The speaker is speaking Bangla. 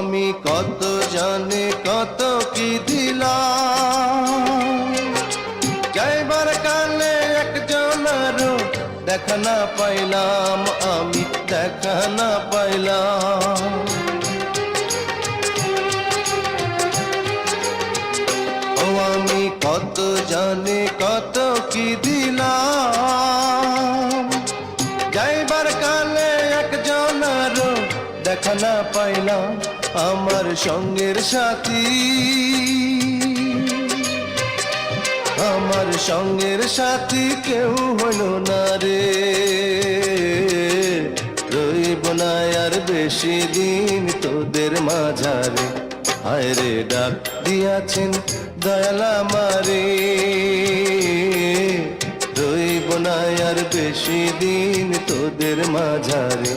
আমি কত জানে কত কি দিলাম, যাইবার কালে একজনেরও দেখা না পাইলাম, আমি দেখা না পাইলাম। ও আমি কত জানি কত কি দিলাম, যাইবার কালে একজনেরও দেখা না পাইলাম, আমার সঙ্গের সাথী, আমার সঙ্গের সাথী কেউ হইল না রে। রইব না আর বেশি দিন তোদের মাঝারে, হায় রে ডাক দিয়াছেন দয়াল আমারে। রইব না আর বেশি দিন তোদের মাঝারে।